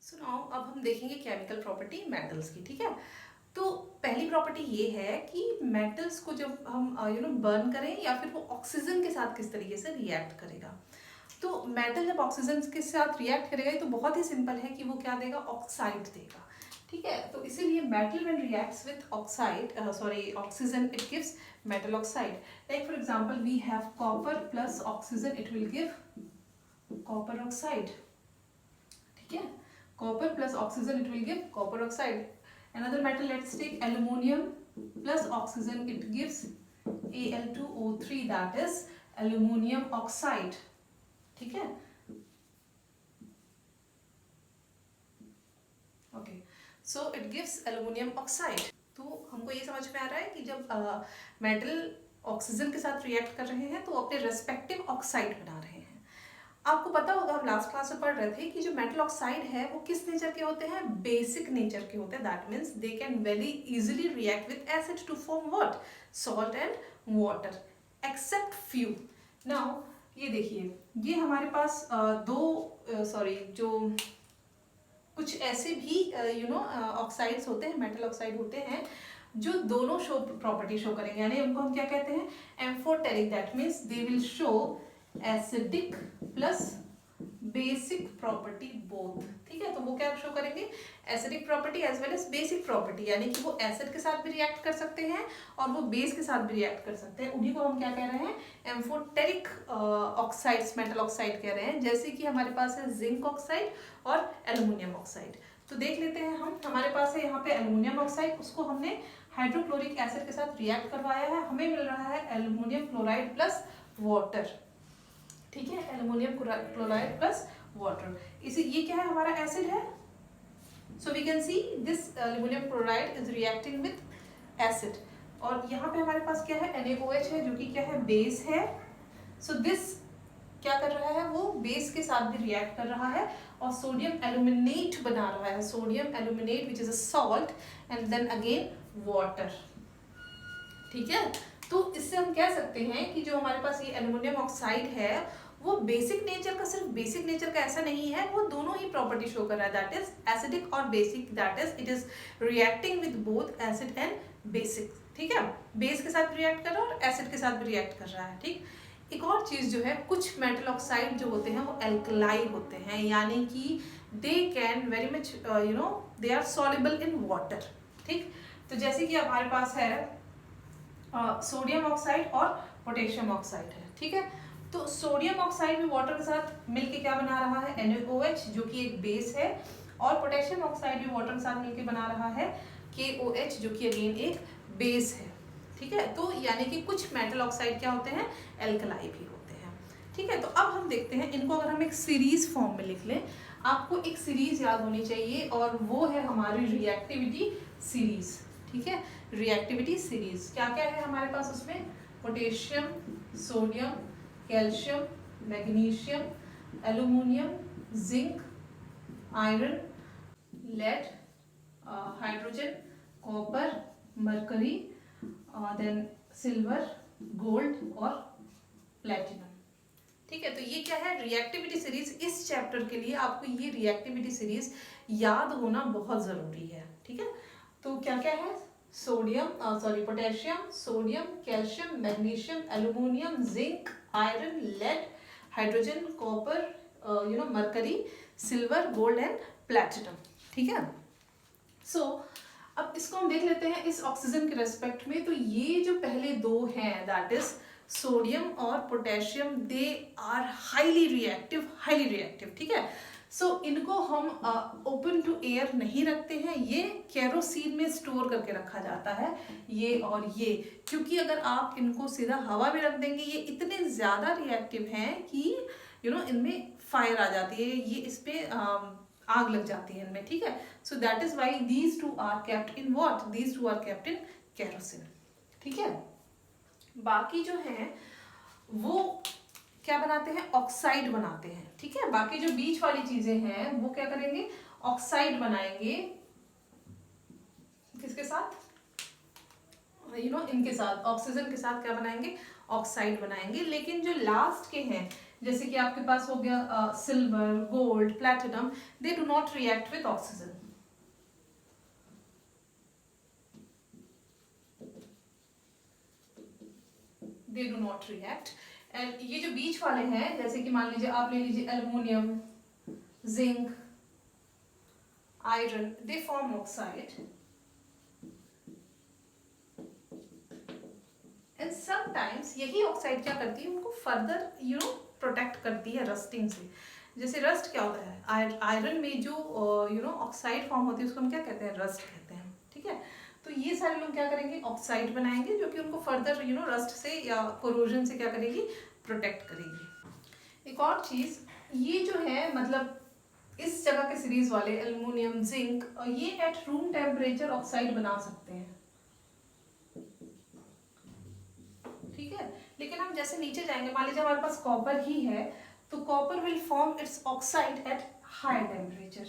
So now अब हम देखेंगे केमिकल प्रॉपर्टी मेटल्स की। ठीक है, तो पहली प्रॉपर्टी ये है कि मेटल्स को जब हम बर्न करें या फिर वो ऑक्सीजन के साथ किस तरीके से रिएक्ट करेगा। तो मेटल जब ऑक्सीजन के साथ रिएक्ट करेगा तो बहुत ही सिंपल है कि वो क्या देगा, ऑक्साइड देगा। ठीक है, तो इसीलिए metal when reacts with oxygen it gives metal oxide. Like for example we have copper plus oxygen, it will give copper oxide. ठीक है, copper plus oxygen it will give copper oxide. Another metal, let's take aluminium plus oxygen, it gives Al2O3, that is aluminium oxide. ठीक है, okay, so it gives aluminium oxide. तो हमको ये समझ में आ रहा है कि जब मेटल ऑक्सीजन के साथ रिएक्ट कर रहे हैं तो अपने रेस्पेक्टिव ऑक्साइड बना रहे हैं। आपको पता होगा, हम लास्ट क्लास में पढ़ रहे थे कि जो मेटल ऑक्साइड है वो किस नेचर के होते हैं, बेसिक नेचर के होते हैं। That means they can very easily react with acid to form what, salt and water, except few. Now ये देखिए, ये हमारे पास जो कुछ ऐसे भी ऑक्साइड्स होते हैं, मेटल ऑक्साइड होते हैं जो दोनों प्रॉपर्टी शो करेंगे, यानी उनको हम क्या कहते हैं, amphoteric. That means they will show acidic plus basic property both. ठीक है, तो वो क्या शो करेंगे, acidic property as well as basic property, यानी कि वो एसिड के साथ भी रिएक्ट कर सकते हैं और वो बेस के साथ भी रिएक्ट कर सकते हैं। उन्हीं को हम क्या कह रहे हैं, एम्फोटेरिक ऑक्साइड्स, मेटल ऑक्साइड कह रहे हैं। जैसे कि हमारे पास है जिंक ऑक्साइड और एल्यूमिनियम ऑक्साइड। तो देख लेते हैं हम, हमारे पास है यहाँ पे एल्यूमिनियम ऑक्साइड, उसको हमने हाइड्रोक्लोरिक एसिड के साथ रिएक्ट करवाया है, हमें मिल रहा है एल्यूमिनियम क्लोराइड प्लस वाटर। ठीक है, एल्यूमिनियम क्लोराइड प्लस वाटर, इसे ये क्या है, हमारा एसिड है। So we can see this aluminium chloride is reacting with acid, और यहाँ पे हमारे पास क्या है, NaOH है, जो कि क्या है, बेस है। सो दिस क्या कर रहा है, वो बेस के साथ भी रिएक्ट कर रहा है और सोडियम एल्यूमिनेट बना रहा है, sodium aluminate which is a salt, and then again water. ठीक है, तो इससे हम कह सकते हैं कि जो हमारे पास ये एल्यूमिनियम ऑक्साइड है वो बेसिक नेचर का, सिर्फ बेसिक नेचर का ऐसा नहीं है, वो दोनों ही प्रॉपर्टी शो कर रहा है, दैट इज एसिडिक और basic. That is it is reacting with both acid and basic. ठीक है, बेस के साथ भी रिएक्ट कर रहा है और एसिड के साथ भी रिएक्ट कर रहा है। ठीक, एक और चीज जो है, कुछ मेटल ऑक्साइड जो होते हैं वो एल्कलाई होते हैं, यानी कि they can very much they are soluble in water. ठीक, तो जैसे कि हमारे पास है सोडियम ऑक्साइड और पोटेशियम ऑक्साइड है। ठीक है, तो सोडियम ऑक्साइड भी वाटर के साथ मिलके क्या बना रहा है, NaOH, जो कि एक बेस है, और पोटेशियम ऑक्साइड भी वाटर के साथ मिलके बना रहा है KOH, जो कि अगेन एक बेस है। ठीक है, तो यानी कि कुछ मेटल ऑक्साइड क्या होते हैं, एल्कलाई भी होते हैं। ठीक है, तो अब हम देखते हैं इनको, अगर हम एक सीरीज फॉर्म में लिख लें, आपको एक सीरीज याद होनी चाहिए और वो है हमारी रिएक्टिविटी सीरीज। ठीक है, रिएक्टिविटी सीरीज क्या क्या है हमारे पास उसमें, potassium, sodium, calcium, magnesium, aluminium, zinc, iron, lead, hydrogen, copper, mercury, then silver, gold और प्लेटिनम। ठीक है, तो ये क्या है, रिएक्टिविटी सीरीज। इस चैप्टर के लिए आपको ये रिएक्टिविटी सीरीज याद होना बहुत जरूरी है। ठीक है, तो क्या क्या है, potassium, sodium, calcium, magnesium, aluminium, zinc, iron, lead, hydrogen, copper, mercury, silver, gold and platinum. ठीक है, सो अब इसको हम देख लेते हैं इस ऑक्सीजन के रेस्पेक्ट में। तो ये जो पहले दो हैं, दैट इज सोडियम और potassium, they are highly reactive. ठीक है, सो इनको हम ओपन टू एयर नहीं रखते हैं, ये केरोसिन में स्टोर करके रखा जाता है, ये और ये, क्योंकि अगर आप इनको सीधा हवा में रख देंगे, ये इतने ज्यादा रिएक्टिव हैं कि इनमें फायर आ जाती है, ये इस पे आग लग जाती है इनमें। ठीक है, so that is why these two are kept in what, these two are kept in kerosene. ठीक है, बाकी जो है वो क्या बनाते हैं, ऑक्साइड बनाते हैं। ठीक है, बाकी जो बीच वाली चीजें हैं वो क्या करेंगे, ऑक्साइड बनाएंगे, किसके साथ, इनके साथ ऑक्सीजन के साथ क्या बनाएंगे, ऑक्साइड बनाएंगे। लेकिन जो लास्ट के हैं, जैसे कि आपके पास हो गया silver, gold, platinum, they do not react with oxygen. They do not react. And ये जो बीच वाले हैं, जैसे कि मान लीजिए आप ले लीजिए aluminium, zinc, iron, they form oxide. And sometimes यही ऑक्साइड क्या करती है, उनको फर्दर प्रोटेक्ट करती है रस्टिंग से। जैसे रस्ट क्या होता है, आयरन में जो ऑक्साइड फॉर्म होती है उसको हम क्या कहते हैं, रस्ट कहते हैं। ठीक है, तो ये सारे लोग क्या करेंगे, ऑक्साइड बनाएंगे, जो कि उनको फर्दर रस्ट से या कोरोजन से क्या करेगी, प्रोटेक्ट करेगी। एक और चीज, ये जो है मतलब इस जगह के सीरीज वाले एल्युमिनियम, जिंक, ये एट रूम टेम्परेचर ऑक्साइड बना सकते हैं। ठीक है, लेकिन हम जैसे नीचे जाएंगे, मान लीजिए हमारे पास कॉपर ही है, तो copper will form it's oxide at high temperature.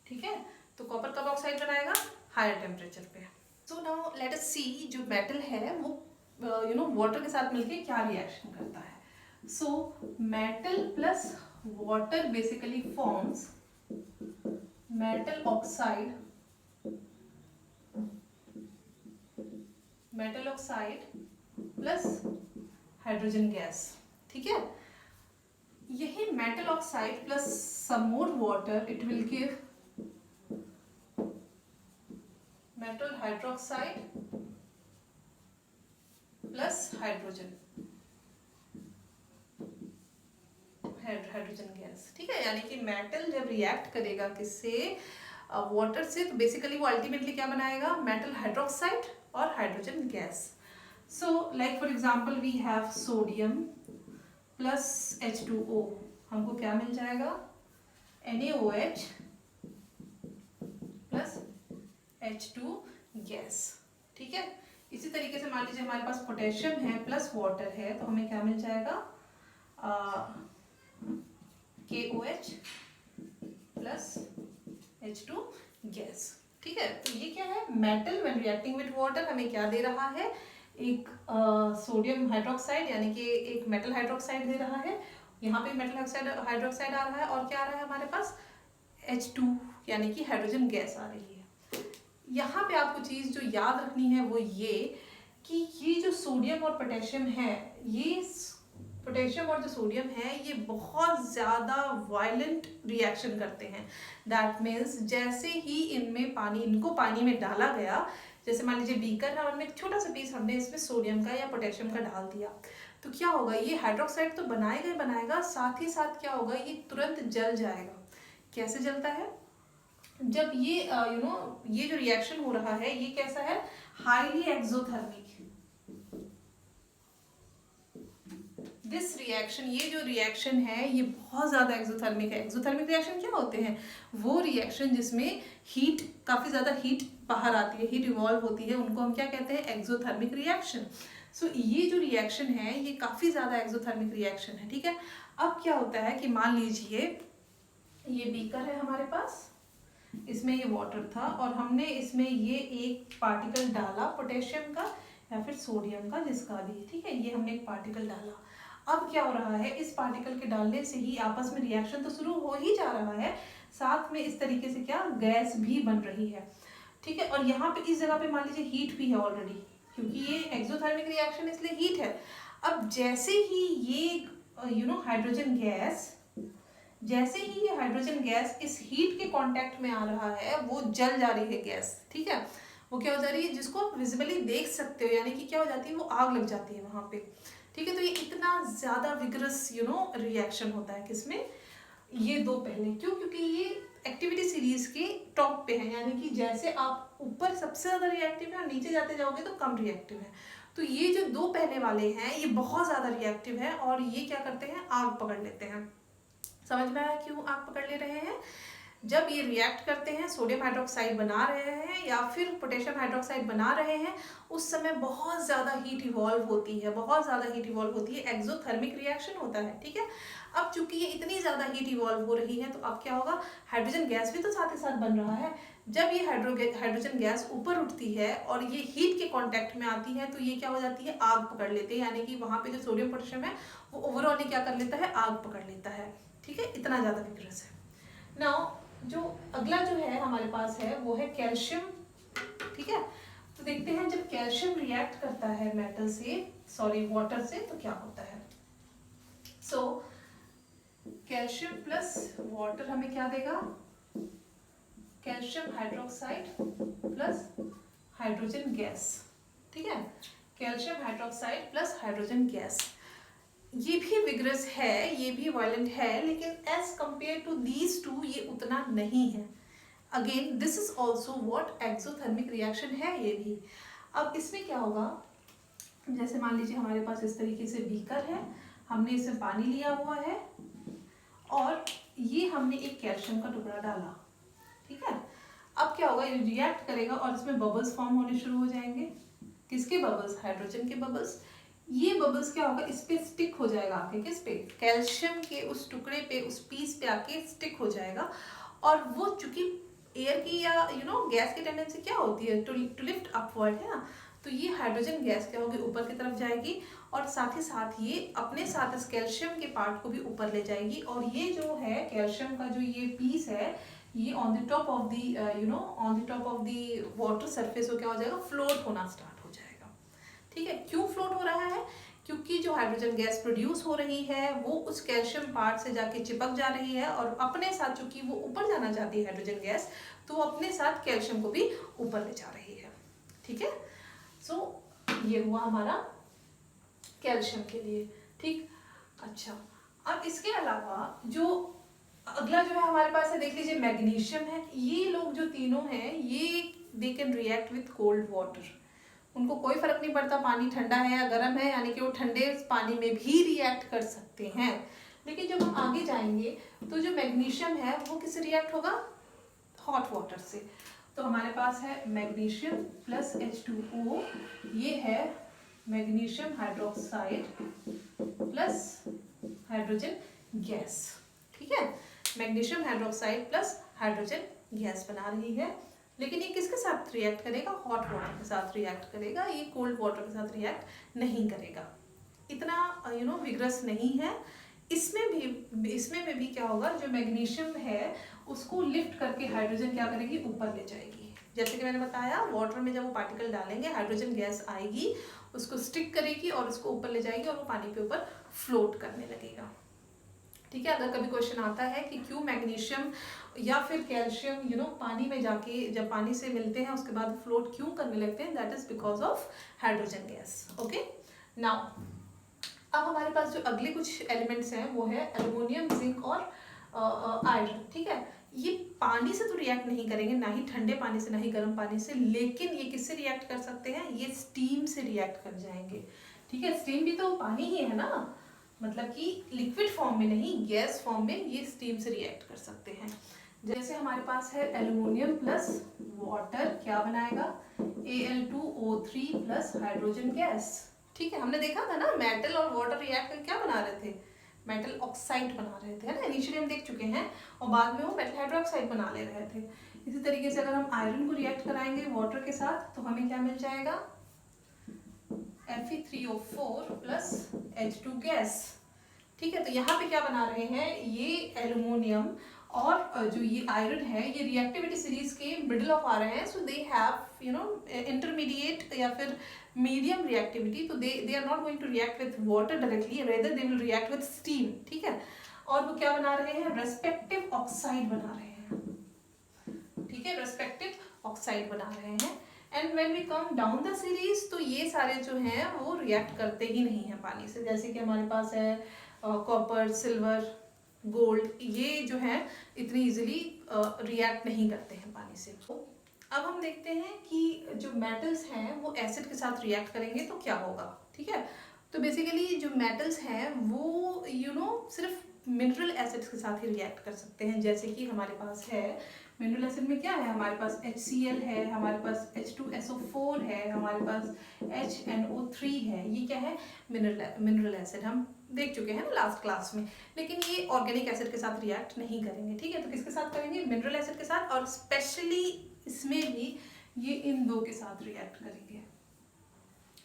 ठीक है, तो कॉपर कब ऑक्साइड बनाएगा, हायर टेम्परेचर पे। सो नाउ लेट अस सी जो मेटल है वो वाटर के साथ मिलके क्या रिएक्शन करता है। So metal plus water basically forms metal oxide, metal oxide plus hydrogen gas. ठीक है, यही metal oxide plus some more water, it will give metal hydroxide plus hydrogen gas. ठीक है, यानी कि मेटल जब रिएक्ट करेगा किससे, वाटर से, तो बेसिकली वो अल्टीमेटली क्या बनाएगा, मेटल हाइड्रोक्साइड और hydrogen gas. So like for example we have sodium plus H2O, हमको क्या मिल जाएगा, NaOH प्लस H2 गैस। ठीक है, इसी तरीके से मान लीजिए हमारे पास पोटेशियम है प्लस वाटर है, तो हमें क्या मिल जाएगा, KOH प्लस H2 गैस। ठीक है, तो ये क्या है, metal when reacting with water हमें क्या दे रहा है, एक सोडियम हाइड्रोक्साइड यानी कि एक मेटल हाइड्रोक्साइड दे रहा है, यहाँ पे मेटल हाइड्रोक्साइड आ रहा है, और क्या आ रहा है हमारे पास, H2 यानी कि हाइड्रोजन गैस आ रही है। यहाँ पे आपको चीज जो याद रखनी है वो ये कि ये जो सोडियम और पोटेशियम है, ये पोटेशियम और जो सोडियम है ये बहुत ज़्यादा वायलेंट रिएक्शन करते हैं। दैट मीन्स जैसे ही इनको पानी में डाला गया, जैसे मान लीजिए बीकर है और में एक छोटा सा पीस हमने इसमें सोडियम का या पोटेशियम का डाल दिया, तो क्या होगा, ये हाइड्रोक्साइड तो बनाएगा ही बनाएगा, साथ ही साथ क्या होगा, ये तुरंत जल जाएगा। कैसे जलता है, जब ये ये जो रिएक्शन हो रहा है ये कैसा है, हाईली एक्सोथर्मिक। दिस रिएक्शन, ये जो रिएक्शन है ये बहुत ज़्यादा एक्सोथर्मिक है। एक्सोथर्मिक रिएक्शन क्या होते हैं, वो रिएक्शन जिसमें हीट, काफ़ी ज़्यादा हीट बाहर आती है, हीट इवॉल्व होती है, उनको हम क्या कहते हैं, एक्सोथर्मिक रिएक्शन। सो ये जो रिएक्शन है ये काफ़ी ज़्यादा एक्सोथर्मिक रिएक्शन है। ठीक है, अब क्या होता है कि मान लीजिए ये बीकर है हमारे पास, इसमें ये वाटर था और हमने इसमें ये एक पार्टिकल डाला पोटेशियम का या फिर सोडियम का, जिसका भी, ठीक है, ये हमने एक पार्टिकल डाला। अब क्या हो रहा है, इस पार्टिकल के डालने से ही आपस में रिएक्शन तो शुरू हो ही जा रहा है, साथ में इस तरीके से क्या, गैस भी बन रही है। ठीक है, और यहाँ पे इस जगह पे मान लीजिए हीट भी है ऑलरेडी, क्योंकि ये एक्सोथर्मिक रिएक्शन इसलिए हीट है। अब जैसे ही ये हाइड्रोजन गैस, जैसे ही ये हाइड्रोजन गैस इस हीट के कांटेक्ट में आ रहा है, वो जल जा रही है गैस। ठीक है, वो क्या हो जा रही है, जिसको आप विजिबली देख सकते हो, यानी कि क्या हो जाती है, वो आग लग जाती है वहां पे। ठीक है, तो ये इतना ज्यादा विगरस रिएक्शन होता है किसमें, ये दो पहले। क्यों, क्योंकि ये एक्टिविटी सीरीज के टॉप पे है, यानी कि जैसे आप ऊपर सबसे ज्यादा रिएक्टिव है और नीचे जाते जाओगे तो कम रिएक्टिव है। तो ये जो दो पहले वाले हैं ये बहुत ज्यादा रिएक्टिव है और ये क्या करते हैं, आग पकड़ लेते हैं। समझ में आया क्यों आग पकड़ ले रहे हैं, जब ये रिएक्ट करते हैं, सोडियम हाइड्रोक्साइड बना रहे हैं या फिर पोटेशियम हाइड्रोक्साइड बना रहे हैं, उस समय बहुत ज़्यादा हीट इवॉल्व होती है, बहुत ज़्यादा हीट इवॉल्व होती है, एक्सोथर्मिक रिएक्शन होता है। ठीक है, अब चूंकि ये इतनी ज़्यादा हीट इवॉल्व हो रही है तो अब क्या होगा, हाइड्रोजन गैस भी तो साथ ही साथ बन रहा है, जब ये हाइड्रोजन गैस ऊपर उठती है और ये हीट के कांटेक्ट में आती है तो ये क्या हो जाती है, आग पकड़ लेते हैं, यानी कि वहां पे जो सोडियम पोटेशियम है वो ओवरऑल ही क्या कर लेता है, आग पकड़ लेता है। ठीक है, इतना ज्यादा विग्रस है। नाउ जो अगला जो है हमारे पास है वो है कैल्शियम। ठीक है, तो देखते हैं जब कैल्शियम रिएक्ट करता है मेटल से, सॉरी वाटर से, तो क्या होता है। सो कैल्शियम प्लस वाटर हमें क्या देगा, calcium hydroxide plus hydrogen gas. ठीक है, calcium hydroxide plus hydrogen gas, ये भी विग्रस है, ये भी वायलेंट है, लेकिन as compare to these two ये उतना नहीं है। Again this is also what exothermic reaction है ये भी। अब इसमें क्या होगा, जैसे मान लीजिए हमारे पास इस तरीके से बीकर है, हमने इसमें पानी लिया हुआ है और ये हमने एक कैल्शियम का टुकड़ा डाला। ठीक है, अब क्या होगा, ये रिएक्ट करेगा और इसमें बबल्स फॉर्म होने शुरू हो जाएंगे। किसके बबल्स, हाइड्रोजन के बबल्स। ये बबल्स क्या होगा, इस पे स्टिक हो जाएगा आके, किस पे, कैल्शियम के उस टुकड़े पे, उस पीस पे आके स्टिक हो जाएगा। और वो चूंकि एयर की या गैस की टेंडेंसी क्या होती है, टू लिफ्ट अपवर्ड है ना, तो ये हाइड्रोजन गैस क्या होगी, ऊपर की तरफ जाएगी और साथ ही साथ ये अपने साथ इस कैल्शियम के पार्ट को भी ऊपर ले जाएगी। और ये जो है कैल्शियम का जो ये पीस है, ये on the top of the on the top of the water surface वो क्या हो जाएगा, फ्लोट होना स्टार्ट हो जाएगा। ठीक है, क्यों फ्लोट हो रहा है, क्योंकि जो हाइड्रोजन गैस प्रोड्यूस हो रही है वो उस कैल्शियम पार्ट से जाके चिपक जा रही है और अपने साथ, चूंकि वो ऊपर जाना चाहती है हाइड्रोजन गैस, तो अपने साथ कैल्शियम को भी ऊपर ले जा रही है। ठीक है, सो ये हुआ हमारा कैल्शियम के लिए। ठीक, अच्छा, अब इसके अलावा जो अगला जो है हमारे पास है, देख लीजिए मैग्नीशियम है। ये लोग जो तीनों हैं ये they can react with cold water, उनको कोई फर्क नहीं पड़ता पानी ठंडा है या गर्म है, यानी कि वो ठंडे पानी में भी रिएक्ट कर सकते हैं। लेकिन जब हम आगे जाएंगे तो जो मैग्नीशियम है वो किससे रिएक्ट होगा, हॉट वाटर से। तो हमारे पास है मैग्नीशियम प्लस H2O, ये है magnesium hydroxide plus hydrogen gas. ठीक है, magnesium hydroxide plus hydrogen gas बना रही है, लेकिन ये किसके साथ रिएक्ट करेगा, हॉट वाटर के साथ रिएक्ट करेगा, ये कोल्ड वाटर के साथ रिएक्ट नहीं करेगा। इतना विग्रस नहीं है। इसमें भी क्या होगा, जो मैग्नीशियम है उसको लिफ्ट करके हाइड्रोजन क्या करेगी, ऊपर ले जाएगी। जैसे कि मैंने बताया, वाटर में जब वो पार्टिकल डालेंगे हाइड्रोजन गैस आएगी, उसको स्टिक करेगी और उसको ऊपर ले जाएगी और वो पानी के ऊपर फ्लोट करने लगेगा। ठीक है, अगर कभी क्वेश्चन आता है कि क्यों मैग्नीशियम या फिर कैल्शियम पानी में जाके जब पानी से मिलते हैं उसके बाद फ्लोट क्यों करने लगते हैं, that is because of hydrogen gas. Okay, now अब हमारे पास जो अगले कुछ एलिमेंट्स हैं वो है एल्युमिनियम, जिंक और आयरन। ठीक है, ये पानी से तो रिएक्ट नहीं करेंगे, ना ही ठंडे पानी से ना ही गर्म पानी से, लेकिन ये किससे रिएक्ट कर सकते हैं, ये स्टीम से रिएक्ट कर जाएंगे। ठीक है, स्टीम भी तो पानी ही है ना, मतलब कि लिक्विड फॉर्म में नहीं, गैस फॉर्म में ये स्टीम से रिएक्ट कर सकते हैं। जैसे हमारे पास है एल्युमिनियम प्लस वाटर, क्या बनाएगा, Al2O3 प्लस हाइड्रोजन गैस। ठीक है, हमने देखा था ना मेटल और वाटर रिएक्ट करके क्या बना रहे थे, मेटल ऑक्साइड बना रहे थे, है ना, इनिशियली हम देख चुके हैं, और बाद में वो मेटल हाइड्रोक्साइड बना ले रहे थे। इसी तरीके से अगर हम आयरन को रिएक्ट कराएंगे वाटर के साथ तो हमें क्या मिल जाएगा, Fe3O4 प्लस H2 गैस। ठीक है, तो यहाँ पे क्या बना रहे हैं, ये एल्युमिनियम और जो ये आयरन है ये रिएक्टिविटी सीरीज के मिडिल ऑफ आ रहे हैं, सो दे हैव इंटरमीडिएट या फिर मीडियम रिएक्टिविटी, तो they are not going to react with water directly, rather they will react with steam. ठीक है, और वो क्या बना रहे हैं, रेस्पेक्टिव ऑक्साइड बना रहे हैं। ठीक है, रेस्पेक्टिव ऑक्साइड बना रहे हैं। And when we come down the series तो ये सारे जो हैं वो रिएक्ट करते ही नहीं है पानी से। जैसे कि हमारे पास है कॉपर, सिल्वर, गोल्ड, ये जो है इतनी इजीली रिएक्ट नहीं करते हैं पानी से। तो अब हम देखते हैं कि जो मेटल्स हैं वो एसिड के साथ रिएक्ट करेंगे तो क्या होगा। ठीक है, तो बेसिकली जो मेटल्स हैं वो सिर्फ मिनरल एसिड्स के साथ ही रिएक्ट कर सकते हैं। जैसे कि हमारे पास है मिनरल एसिड में क्या है, हमारे पास HCl है, हमारे पास H2SO4 है, हमारे पास HNO3 है, ये क्या है, मिनरल एसिड, हम देख चुके हैं ना लास्ट क्लास में। लेकिन ये ऑर्गेनिक एसिड के साथ रिएक्ट नहीं करेंगे। ठीक है, तो किसके साथ करेंगे, मिनरल एसिड के साथ, और स्पेशली इसमें भी ये इन दो के साथ रिएक्ट करेंगे,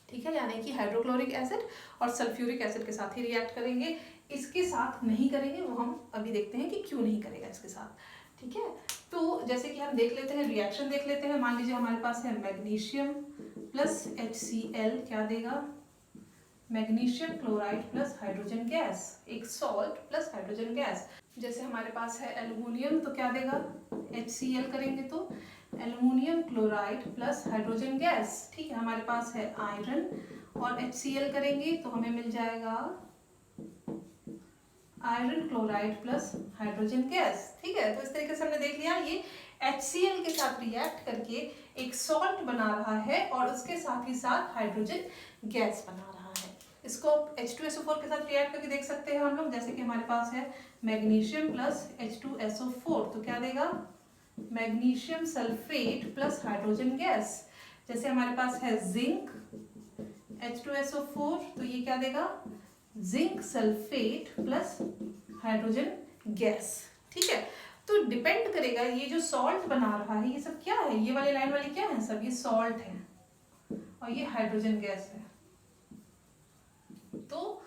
ठीक है, यानी कि हाइड्रोक्लोरिक एसिड और सल्फ्यूरिक एसिड के साथ ही रिएक्ट करेंगे, इसके साथ नहीं करेंगे। वो हम अभी देखते हैं कि क्यों नहीं करेगा इसके साथ, ठीक है। तो जैसे कि हम देख लेते हैं, रिएक्शन देख लेते हैं। मान लीजिए हमारे पास है मैग्नीशियम प्लस HCl, क्या देगा, magnesium chloride plus hydrogen gas, एक सॉल्ट प्लस हाइड्रोजन गैस। जैसे हमारे पास है एल्युमिनियम, तो क्या देगा, HCl करेंगे तो aluminium chloride plus hydrogen gas, ठीक है। हमारे पास है आयरन और HCl करेंगे तो हमें मिल जाएगा iron chloride plus hydrogen gas, ठीक है। तो इस तरीके से हमने देख लिया, ये HCl के साथ रिएक्ट करके एक सॉल्ट बना रहा है और उसके साथ ही साथ हाइड्रोजन गैस बना रहा है। इसको H2SO4 के साथ रिएक्ट करके देख सकते हैं हम लोग। जैसे कि हमारे पास है मैग्नीशियम प्लस H2SO4, तो क्या देगा, magnesium sulphate plus hydrogen gas. जैसे हमारे पास है जिंक H2SO4, तो ये क्या देगा, zinc sulphate plus hydrogen gas, ठीक है। तो डिपेंड करेगा, ये जो सॉल्ट बना रहा है ये सब क्या है, ये वाले लाइन वाले क्या है, सब ये सॉल्ट है और ये हाइड्रोजन गैस है। तो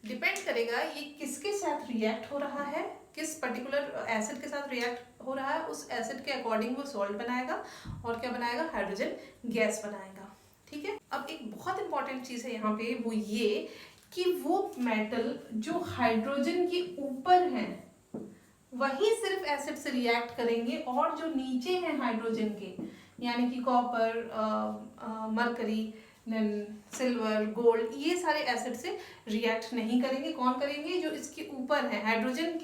डिपेंड करेगा ये किसके साथ रिएक्ट हो रहा है, किस पर्टिकुलर एसिड के साथ रिएक्ट हो रहा है, उस एसिड के अकॉर्डिंग वो सॉल्ट बनाएगा और क्या बनाएगा, हाइड्रोजन गैस बनाएगा, ठीक है। अब एक बहुत इंपॉर्टेंट चीज है यहाँ पे, वो ये कि वो मेटल जो हाइड्रोजन के ऊपर है वही सिर्फ एसिड से रिएक्ट करेंगे, और जो नीचे हैं हाइड्रोजन के, यानी कि कॉपर, मरकरी, सिल्वर, गोल्ड, ये सारे एसिड से रिएक्ट नहीं करेंगे। कौन करेंगे, जो इसके ऊपर है हाइड्रोजन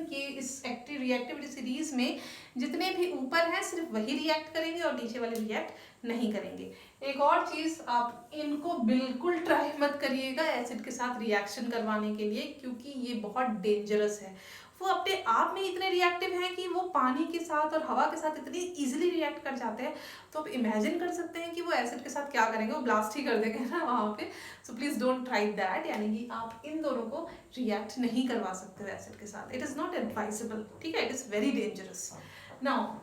के इस एक्टिव रिएक्टिविटी सीरीज में जितने भी ऊपर हैं सिर्फ वही रिएक्ट करेंगे और नीचे वाले रिएक्ट नहीं करेंगे। एक और चीज, आप इनको बिल्कुल ट्राई मत करिएगा एसिड के साथ रिएक्शन करवाने के लिए, क्योंकि ये बहुत डेंजरस है। वो अपने आप में इतने रिएक्टिव हैं कि वो पानी के साथ और हवा के साथ इतनी इजीली रिएक्ट कर जाते हैं। तो आप इमेजिन कर सकते हैं कि वो एसिड के साथ क्या करेंगे, वो ब्लास्ट ही कर देंगे ना वहाँ पे। So please don't try that, यानी कि आप इन दोनों को रिएक्ट नहीं करवा सकते हो एसिड के साथ। इट इज नॉट एडवाइजेबल, ठीक है, it is very dangerous. Now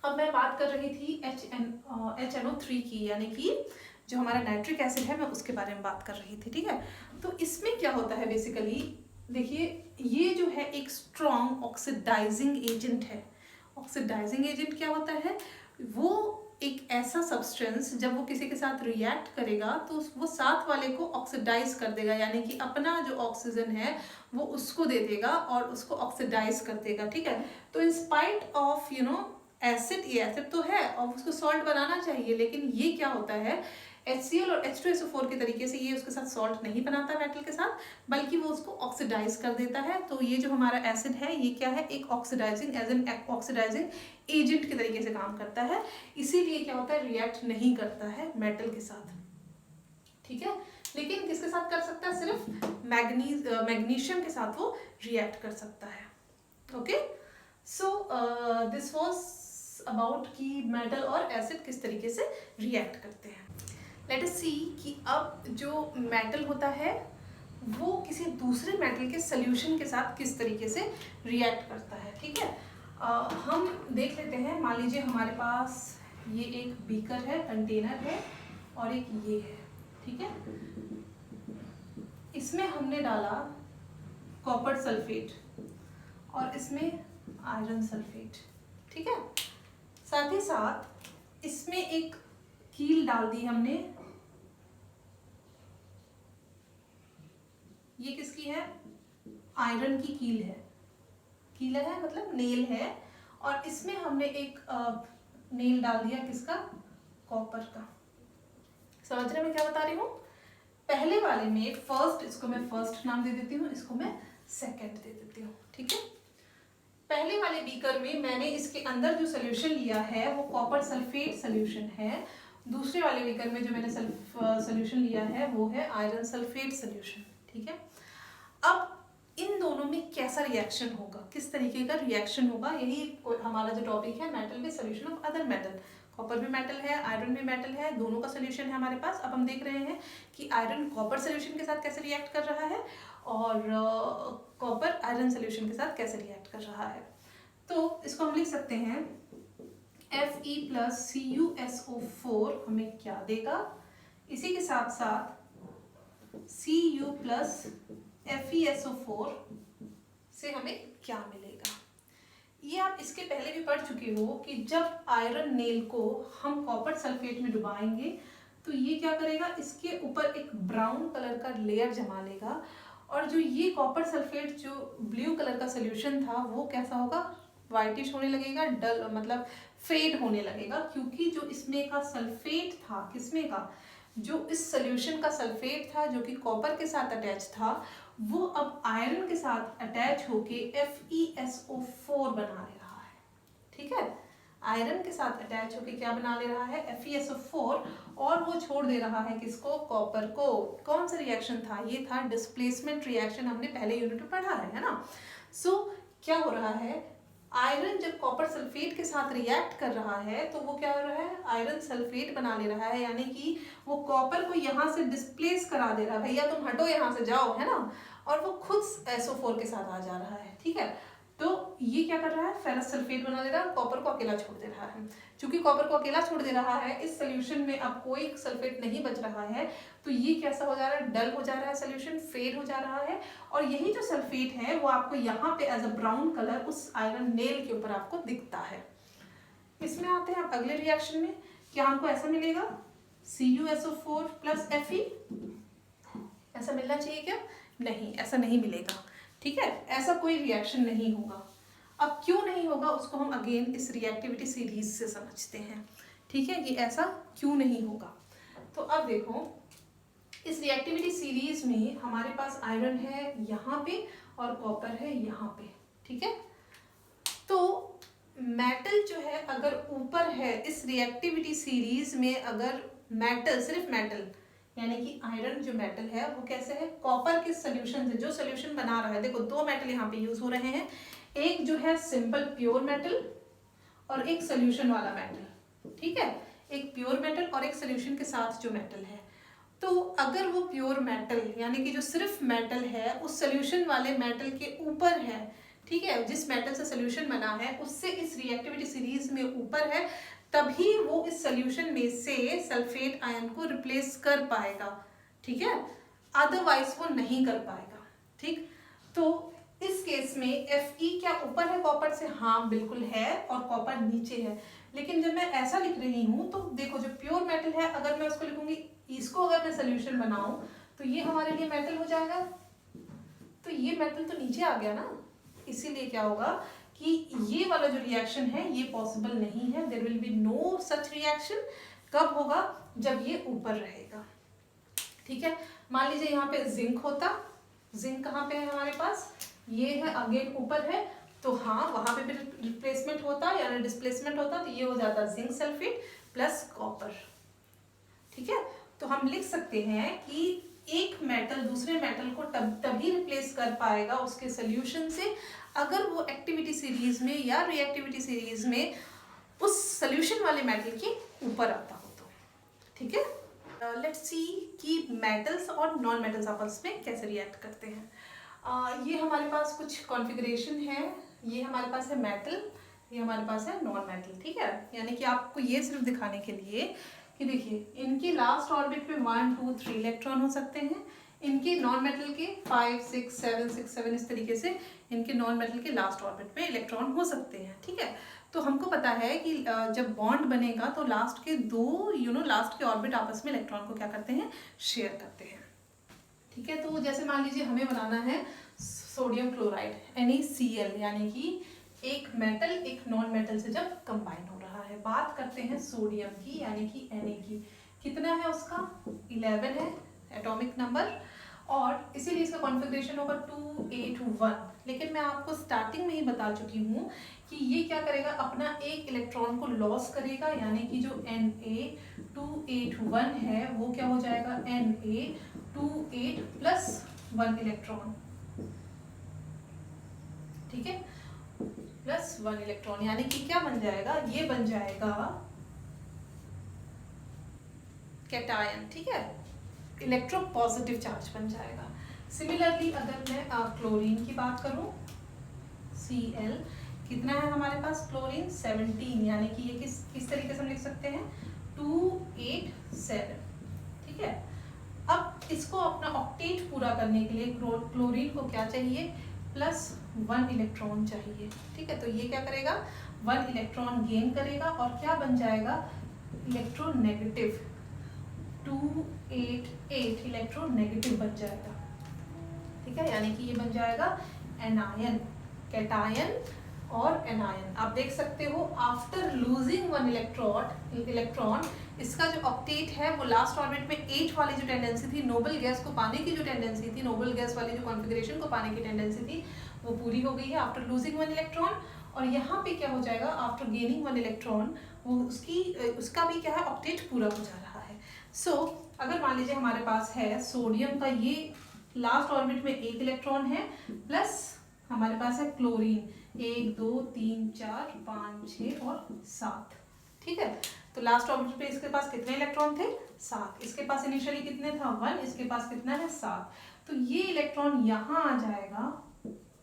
अब मैं बात कर रही थी HNO3 की, यानी कि जो हमारा नाइट्रिक एसिड है, मैं उसके बारे में बात कर रही थी, ठीक है। तो इसमें क्या होता है बेसिकली, देखिए ये जो है एक स्ट्रॉन्ग ऑक्सीडाइजिंग एजेंट है। ऑक्सीडाइजिंग एजेंट क्या होता है, वो एक ऐसा सब्सटेंस जब वो किसी के साथ रिएक्ट करेगा तो वो साथ वाले को ऑक्सीडाइज कर देगा, यानी कि अपना जो ऑक्सीजन है वो उसको दे देगा और उसको ऑक्सीडाइज कर देगा, ठीक है। तो इन स्पाइट ऑफ एसिड, ये एसिड तो है और उसको सॉल्ट बनाना चाहिए, लेकिन ये क्या होता है, HCl और H2SO4 के तरीके से ये उसके साथ सॉल्ट नहीं बनाता मेटल के साथ, बल्कि वो उसको ऑक्सीडाइज कर देता है। तो ये जो हमारा एसिड है ये क्या है, एक ऑक्सीडाइजिंग एजेंट के तरीके से काम करता है, इसीलिए क्या होता है, रिएक्ट नहीं करता है मेटल के साथ, ठीक है। लेकिन किसके साथ कर सकता है, सिर्फ मैग्नीशियम के साथ वो रिएक्ट कर सकता है। Okay, so this was about कि मेटल और एसिड किस तरीके से रिएक्ट करते हैं। लेट अस सी कि अब जो मेटल होता है वो किसी दूसरे मेटल के सोल्यूशन के साथ किस तरीके से रिएक्ट करता है, ठीक है। हम देख लेते हैं, मान लीजिए हमारे पास ये एक बीकर है, कंटेनर है, और एक ये है, ठीक है। इसमें हमने डाला कॉपर सल्फेट और इसमें आयरन सल्फेट, ठीक है। साथ ही साथ इसमें एक कील डाल दी हमने, ये किसकी है, आयरन की कील है, कील है मतलब नेल है, और इसमें हमने एक नेल डाल दिया किसका, कॉपर का। समझ रहे मैं क्या बता रही हूँ, पहले वाले में फर्स्ट, इसको मैं फर्स्ट नाम दे देती हूँ, इसको मैं सेकंड दे देती हूँ, ठीक है। पहले वाले बीकर में मैंने इसके अंदर जो सोल्यूशन लिया है वो कॉपर सल्फेट सोल्यूशन है, दूसरे वाले बीकर में जो मैंने सोल्यूशन लिया है वो है आयरन सल्फेट सोल्यूशन, ठीक है। अब इन दोनों में कैसा रिएक्शन होगा, किस तरीके का रिएक्शन होगा, यही हमारा जो टॉपिक है, मेटल में solution of other metal. Copper भी मेटल है, आयरन भी मेटल है, दोनों का सोल्यूशन है हमारे पास। अब हम देख रहे हैं कि आयरन कॉपर सोल्यूशन के साथ कैसे रिएक्ट कर रहा है और कॉपर आयरन सोल्यूशन के साथ कैसे रिएक्ट कर रहा है। तो इसको हम लिख सकते हैं Fe प्लस CuSO4 हमें क्या देगा, इसी के साथ साथ Cu प्लस FeSO4 से हमें क्या मिलेगा। ये आप इसके पहले भी पढ़ चुके हो कि जब आयरन नेल को हम कॉपर सल्फेट में डुबाएंगे तो ये क्या करेगा, इसके ऊपर एक ब्राउन कलर का लेयर जमा लेगा और जो ये कॉपर सल्फेट जो ब्लू कलर का सोल्यूशन था वो कैसा होगा, वाइटिश होने लगेगा, डल मतलब फेड होने लगेगा, क्योंकि जो इसमें का सल्फेट था, किसमें का, जो इस सोल्यूशन का सल्फेट था जो कि कॉपर के साथ अटैच था, वो अब आयरन के साथ अटैच होके FeSO4 बना ले रहा है। ठीक है, आयरन के साथ अटैच होके क्या बना ले रहा है, FeSO4, और वो छोड़ दे रहा है किसको, कॉपर को। कौन सा रिएक्शन था, ये था डिस्प्लेसमेंट रिएक्शन, हमने पहले यूनिट में पढ़ा है ना। सो क्या हो रहा है, आयरन जब कॉपर सल्फेट के साथ रिएक्ट कर रहा है तो वो क्या हो रहा है, आयरन सल्फेट बना ले रहा है, यानी कि वो कॉपर को यहाँ से डिस्प्लेस करा दे रहा है, भैया तुम हटो यहाँ से जाओ, है ना, और वो खुद SO4 के साथ आ जा रहा है। ठीक है, तो ये क्या कर रहा है, फेरस सल्फेट बना ले रहा है, कॉपर को अकेला छोड़ दे रहा है। चूंकि कॉपर को अकेला छोड़ दे रहा है, इस सोल्यूशन में अब कोई सल्फेट नहीं बच रहा है, तो ये कैसा हो जा रहा है, डल हो जा रहा है, सोल्यूशन फेड हो जा रहा है, और यही जो सल्फेट है वो आपको यहाँ पे एज अ ब्राउन कलर उस आयरन नेल के ऊपर आपको दिखता है। इसमें आते हैं अब अगले रिएक्शन में, क्या हमको ऐसा मिलेगा, CuSO4 प्लस Fe, ऐसा मिलना चाहिए क्या, नहीं, ऐसा नहीं मिलेगा। ठीक है, ऐसा कोई रिएक्शन नहीं होगा। अब क्यों नहीं होगा उसको हम अगेन इस रिएक्टिविटी सीरीज से समझते हैं। ठीक है, कि ऐसा क्यों नहीं होगा। तो अब देखो, इस रिएक्टिविटी सीरीज में हमारे पास आयरन है यहाँ पे और कॉपर है यहाँ पे। ठीक है, तो मेटल जो है अगर ऊपर है इस रिएक्टिविटी सीरीज में, अगर मेटल, सिर्फ मेटल यानी कि आयरन जो मेटल है वो कैसे है, कॉपर के सोल्यूशन से, जो सोल्यूशन बना रहा है, देखो दो मेटल यहाँ पे यूज हो रहे हैं, एक जो है सिंपल प्योर मेटल और एक सोल्यूशन वाला मेटल। ठीक है, एक प्योर मेटल और एक सोल्यूशन के साथ जो मेटल है। तो अगर वो प्योर मेटल यानी कि जो सिर्फ मेटल है उस सोल्यूशन वाले मेटल के ऊपर है, ठीक है, जिस मेटल से सोल्यूशन बना है उससे इस रिएक्टिविटी सीरीज में ऊपर है, तभी वो इस सोल्यूशन में से सल्फेट आयन को रिप्लेस कर पाएगा। ठीक है, अदरवाइज वो नहीं कर पाएगा। ठीक, तो इस केस में Fe क्या ऊपर है कॉपर से, हाँ बिल्कुल है, और कॉपर नीचे है। लेकिन जब मैं ऐसा लिख रही हूँ तो देखो, जो प्योर मेटल है अगर मैं उसको लिखूंगी, इसको अगर मैं सोल्यूशन बनाऊं तो ये हमारे लिए मेटल हो जाएगा, तो ये मेटल तो नीचे आ गया ना, इसीलिए क्या होगा कि ये वाला जो रिएक्शन है ये पॉसिबल नहीं है, there will be no such reaction. कब होगा, जब ये ऊपर रहेगा। ठीक है, मान लीजिए यहाँ पे जिंक होता, जिंक कहाँ पे है हमारे पास, ये है, अगेन ऊपर है, तो हाँ वहां पे भी रिप्लेसमेंट होता या डिस्प्लेसमेंट होता, तो ये हो जाता जिंक सल्फेट प्लस कॉपर। ठीक है, तो हम लिख सकते हैं कि एक मेटल दूसरे मेटल को तभी रिप्लेस कर पाएगा उसके सोल्यूशन से अगर वो एक्टिविटी सीरीज में या रिएक्टिविटी सीरीज में उस सोल्यूशन वाले मेटल के ऊपर आता हो तो। ठीक है, लेट्स सी कि मेटल्स और नॉन मेटल्स आपस में कैसे रिएक्ट करते हैं। ये हमारे पास कुछ कॉन्फ़िगरेशन है, ये हमारे पास है मेटल, ये हमारे पास है नॉन मेटल। ठीक है, यानी कि आपको ये सिर्फ दिखाने के लिए कि देखिए इनके लास्ट ऑर्बिट में 1 2 3 इलेक्ट्रॉन हो सकते हैं, इनके नॉन मेटल के 5 6 7 6 7 इस तरीके से इनके नॉन मेटल के लास्ट ऑर्बिट में इलेक्ट्रॉन हो सकते हैं। ठीक है, तो हमको पता है कि जब बॉन्ड बनेगा तो लास्ट के दो लास्ट के ऑर्बिट आपस में इलेक्ट्रॉन को क्या करते हैं, शेयर करते हैं। ठीक है, तो जैसे मान लीजिए हमें बनाना है सोडियम क्लोराइड NaCl, यानी कि एक मेटल एक नॉन मेटल से जब कंबाइन हो रहा है। बात करते हैं सोडियम की यानी कि Na की, कितना है उसका 11 है एटॉमिक नंबर, और इसीलिए इसका कॉन्फ़िगरेशन होगा 281। लेकिन मैं आपको स्टार्टिंग में ही बता चुकी हूँ कि ये क्या करेगा, अपना एक इलेक्ट्रॉन को लॉस करेगा, यानी कि जो Na281 है वो क्या हो जाएगा Na28 प्लस 1 इलेक्ट्रॉन। ठीक है, प्लस 1 इलेक्ट्रॉन, यानी कि क्या बन जाएगा, ये बन जाएगा कैटायन। ठीक है, इलेक्ट्रोपॉजिटिव चार्ज बन जाएगा। सिमिलरली अगर मैं क्लोरीन की बात करूं, Cl कितना है हमारे पास क्लोरीन 17, यानी कि ये किस तरीके से हम लिख सकते हैं 287, ठीक है। अब इसको अपना ऑक्टेट पूरा करने के लिए क्लोरीन को क्या चाहिए, +1 इलेक्ट्रॉन चाहिए, ठीक है। तो ये क्या करेगा, 1 इलेक्ट्रॉन गेन करेगा और क्या बन जाएगा, इलेक्ट्रोनेगेटिव 288 इलेक्ट्रोनेगेटिव बन जाएगा, ठीक है। यानी कि ये बन जाएगा एनायन, कैटायन और एनायन। आप देख सकते हो आफ्टर लूजिंग 1 इलेक्ट्रॉन इसका जो ऑक्टेट है वो लास्ट ऑर्बिट में 8 वाली जो टेंडेंसी थी, नोबल गैस को पाने की जो टेंडेंसी थी, नोबल गैस वाली जो कॉन्फ़िगरेशन को पाने की टेंडेंसी थी, वो पूरी हो गई है आफ्टर लूजिंग 1 इलेक्ट्रॉन। और यहाँ पे क्या हो जाएगा, आफ्टर गेनिंग 1 इलेक्ट्रॉन वो उसका भी क्या है, ऑक्टेट पूरा हो जा रहा है। सो अगर मान लीजिए हमारे पास है सोडियम का ये लास्ट ऑर्बिट में 1 इलेक्ट्रॉन है, प्लस हमारे पास है क्लोरीन 1 2 3 4 5 6 और 7, ठीक है। तो लास्ट ऑर्बिट पे इसके पास कितने इलेक्ट्रॉन थे, 7। इसके पास इनिशियली कितने था, 1, इसके पास कितना है, 7। तो ये इलेक्ट्रॉन यहाँ आ जाएगा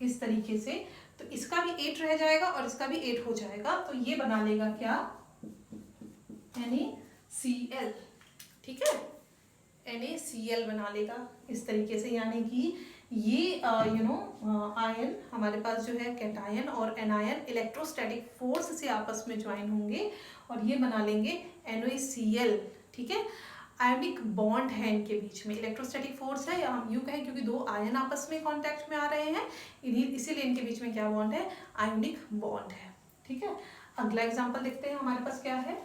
इस तरीके से, तो इसका भी 8 रह जाएगा और इसका भी 8 हो जाएगा। तो ये बना लेगा क्या, NaCl, ठीक है, NaCl बना लेगा इस तरीके से। यानी कि ये आयन हमारे पास जो है कैटायन और एनायन इलेक्ट्रोस्टैटिक फोर्स से आपस में ज्वाइन होंगे और ये बना लेंगे NaCl, ठीक है। आयोनिक बॉन्ड है इनके बीच में, इलेक्ट्रोस्टैटिक फोर्स है, या हम यूँ कहें क्योंकि दो आयन आपस में कांटेक्ट में आ रहे हैं, इसीलिए इनके बीच में क्या बॉन्ड है, आयोनिक बॉन्ड है, ठीक है। अगला एग्जाम्पल देखते हैं हमारे पास क्या है।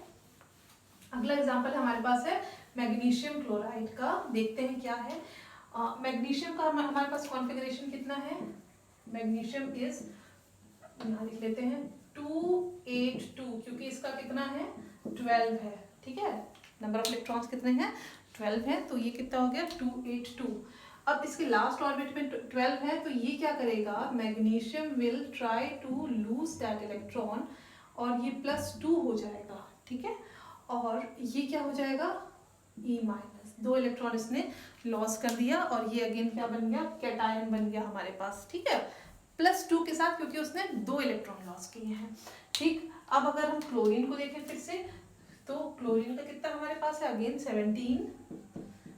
अगला एग्जाम्पल हमारे पास है मैग्नीशियम क्लोराइड का, देखते हैं क्या है। मैग्नीशियम का हमारे पास कॉन्फ़िगरेशन कितना है, मैग्नीशियम इज, यहाँ लिख लेते हैं 282, क्योंकि इसका कितना है 12 है, ठीक है। नंबर ऑफ इलेक्ट्रॉन्स कितने हैं, 12 है, तो ये कितना हो गया 282। अब इसके लास्ट ऑर्बिट में 12 है, तो ये क्या करेगा, magnesium will try to lose that electron और ये +2 हो जाएगा, ठीक है। और ये क्या हो जाएगा, E-, 2 इलेक्ट्रॉन इसने लॉस कर दिया और ये अगेन क्या बन गया, कैटायन बन गया हमारे पास, ठीक है, +2 के साथ, क्योंकि उसने 2 इलेक्ट्रॉन लॉस किए हैं, ठीक। अब अगर हम क्लोरीन को देखें फिर से, तो क्लोरीन का कितना हमारे पास है, अगेन 17,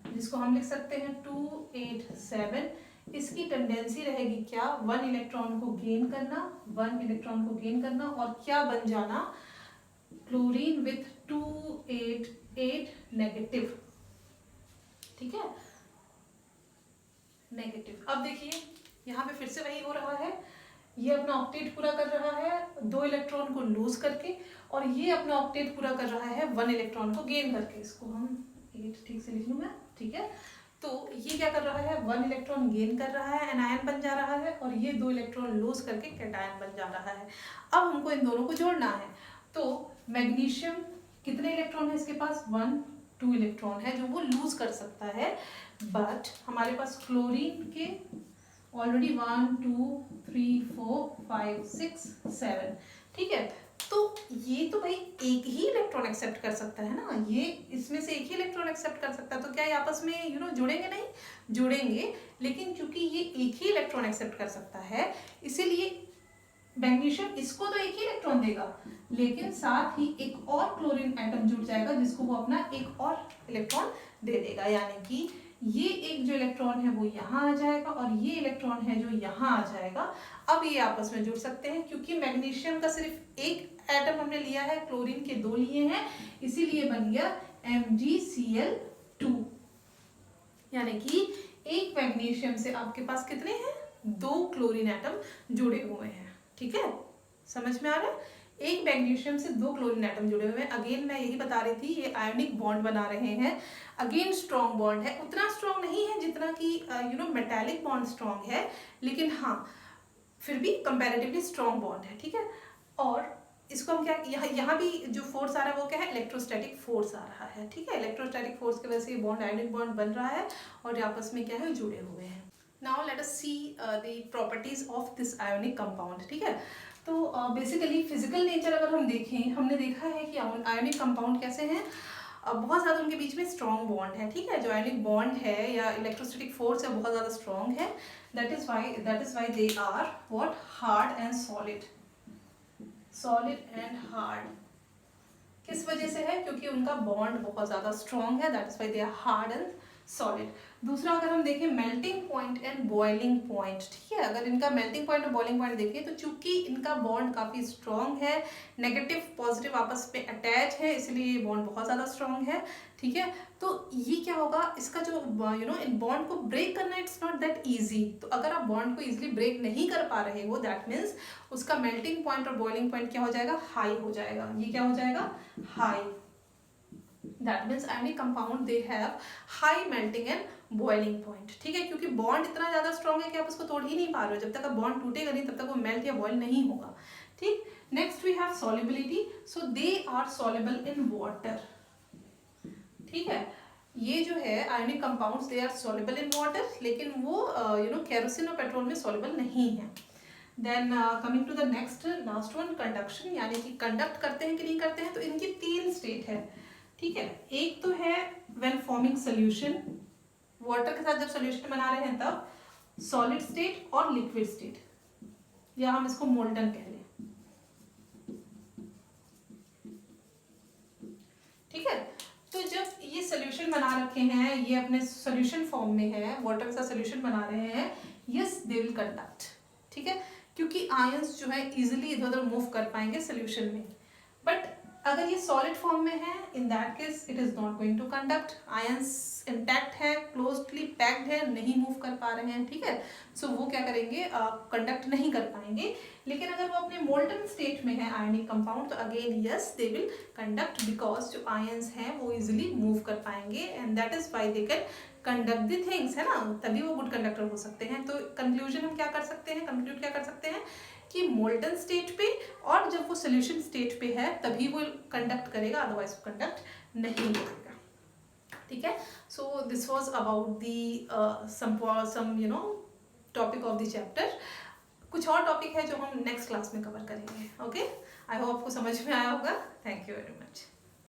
जिसको हम लिख सकते हैं 287। इसकी टेंडेंसी रहेगी क्या, 1 इलेक्ट्रॉन को गेन करना, 1 इलेक्ट्रॉन को गेन करना और क्या बन जाना, क्लोरीन विथ 288 नेगेटिव, ठीक है, नेगेटिव। अब देखिए यहाँ पे फिर से वही हो रहा है, ये अपना ऑक्टेट पूरा कर रहा है 2 इलेक्ट्रॉन को लूज करके, और ये अपना ऑक्टेट पूरा कर रहा है 1 इलेक्ट्रॉन को गेन करके। इसको हम 8 ठीक से लिख लूँगा, ठीक है। तो ये क्या कर रहा है, 1 इलेक्ट्रॉन गेन कर रहा है, एनायन बन जा रहा है, और ये 2 इलेक्ट्रॉन लूज करके कैटायन बन जा रहा है। अब हमको इन दोनों को जोड़ना है। तो मैग्नीशियम कितने इलेक्ट्रॉन है इसके पास, 1 2 इलेक्ट्रॉन है जो वो लूज कर सकता है, बट हमारे पास क्लोरीन के ऑलरेडी 1 2 3 4 5 6 7, ठीक है। तो ये तो भाई एक ही इलेक्ट्रॉन एक्सेप्ट कर सकता है ना, ये इसमें से एक ही इलेक्ट्रॉन एक्सेप्ट कर सकता है, तो क्या ये आपस में जुड़ेंगे, नहीं जुड़ेंगे। लेकिन चूंकि ये एक ही इलेक्ट्रॉन एक्सेप्ट कर सकता है, इसीलिए मैग्नीशियम इसको तो एक ही इलेक्ट्रॉन देगा, लेकिन साथ ही एक और क्लोरीन एटम जुड़ जाएगा जिसको वो अपना एक और इलेक्ट्रॉन दे देगा। यानी कि ये एक जो इलेक्ट्रॉन है वो यहाँ आ जाएगा और ये इलेक्ट्रॉन है जो यहाँ आ जाएगा। अब ये आपस में जुड़ सकते हैं, क्योंकि मैग्नीशियम का सिर्फ एक एटम हमने लिया है, क्लोरीन के 2 लिए हैं, इसीलिए बन गया MgCl2। यानी कि एक मैग्नीशियम से आपके पास कितने हैं, 2 क्लोरीन एटम जुड़े हुए हैं, ठीक है, समझ में आ रहा है। एक मैग्नीशियम से 2 क्लोरीन एटम जुड़े हुए हैं। अगेन मैं यही बता रही थी, ये आयोनिक बॉन्ड बना रहे हैं। अगेन स्ट्रॉन्ग बॉन्ड है, उतना स्ट्रॉन्ग नहीं है जितना कि मेटालिक बॉन्ड स्ट्रॉन्ग है, लेकिन हाँ फिर भी कंपैरेटिवली स्ट्रॉन्ग बॉन्ड है, ठीक है। और इसको हम क्या, यहाँ भी जो फोर्स आ रहा है वो क्या है, इलेक्ट्रोस्टैटिक फोर्स आ रहा है, ठीक है। इलेक्ट्रोस्टैटिक फोर्स की वजह से ये बॉन्ड आयोनिक बॉन्ड बन रहा है और आपस में क्या है, जुड़े हुए हैं। Now let us see the properties of this ionic compound, ठीक है। तो बेसिकली फिजिकल नेचर अगर हम देखें, हमने देखा है कि आयोनिक कंपाउंड कैसे हैं, बहुत ज़्यादा उनके बीच में स्ट्रॉन्ग बॉन्ड है, ठीक है। जो आयोनिक बॉन्ड है या इलेक्ट्रोस्टैटिक फोर्स है बहुत ज़्यादा स्ट्रॉन्ग है, that is why they are what, hard and solid, solid and hard. किस वजह से है? क्योंकि उनका बॉन्ड बहुत ज़्यादा स्ट्रॉन्ग है, that is why they are hard and solid. दूसरा अगर हम देखें melting point and boiling point, ठीक है, अगर इनका मेल्टिंग पॉइंट और बॉइलिंग पॉइंट देखें तो चूंकि इनका बॉन्ड काफ़ी स्ट्रॉन्ग है, नेगेटिव पॉजिटिव आपस में अटैच है, इसलिए ये बॉन्ड बहुत ज़्यादा स्ट्रॉन्ग है, ठीक है। तो ये क्या होगा, इसका जो इन बॉन्ड को ब्रेक करना इट्स नॉट दैट ईजी। तो अगर आप बॉन्ड को ईजिली ब्रेक नहीं कर पा रहे हो, दैट मीन्स उसका मेल्टिंग पॉइंट और बॉइलिंग पॉइंट क्या हो जाएगा? हाई हो जाएगा। ये क्या हो जाएगा? High. That means ionic compound they have high melting and boiling point, ठीक है, क्योंकि बॉन्ड इतना ज्यादा स्ट्रॉन्ग है कि आप उसको तोड़ ही नहीं पा रहे हो। जब तक आप बॉन्ड टूटेगा नहीं तब तक वो मेल्ट या बॉयल नहीं होगा, ठीक। Next we have solubility, so they are soluble in water, ठीक है। ये जो है ionic compounds they are soluble in water, लेकिन वो केरोसिन और पेट्रोल में सॉल्युबल नहीं है। Then coming to the next last one, conduction, यानी कि कंडक्ट करते हैं कि नहीं करते हैं। तो इनकी 3 स्टेट है, ठीक है। एक तो है व्हेन फॉर्मिंग सोल्यूशन, वाटर के साथ जब सोल्यूशन बना रहे हैं तब, सॉलिड स्टेट और लिक्विड स्टेट, या हम इसको मोल्टन कह लें, ठीक है। तो जब ये सोल्यूशन बना रखे हैं, ये अपने सोल्यूशन फॉर्म में है, वाटर के साथ सोल्यूशन बना रहे हैं, यस दे विल कंडक्ट, ठीक है, क्योंकि आयंस जो है इजिली इधर उधर मूव कर पाएंगे सोल्यूशन में। बट अगर ये सॉलिड फॉर्म में है, in that case it is not going to conduct, ions intact है, क्लोजली पैक्ड है, नहीं मूव कर पा रहे हैं, ठीक है। सो वो क्या करेंगे? कंडक्ट नहीं कर पाएंगे। लेकिन अगर वो अपने मोल्टन स्टेट में है आयनिक कंपाउंड, तो again yes they will conduct, because जो आयंस हैं वो इजिली मूव कर पाएंगे, and that is why they can conduct the things, है ना, तभी वो गुड कंडक्टर हो सकते हैं। तो कंक्लूजन हम क्या कर सकते हैं, कंक्लूड क्या कर सकते हैं कि मोल्टन स्टेट पे और जब वो सोल्यूशन स्टेट पे है तभी वो कंडक्ट करेगा, अदरवाइज वो कंडक्ट नहीं करेगा, ठीक है। So this was about the some topic of the chapter. कुछ और टॉपिक है जो हम नेक्स्ट क्लास में कवर करेंगे, ओके। आई होप आपको समझ में आया होगा। Thank you very much.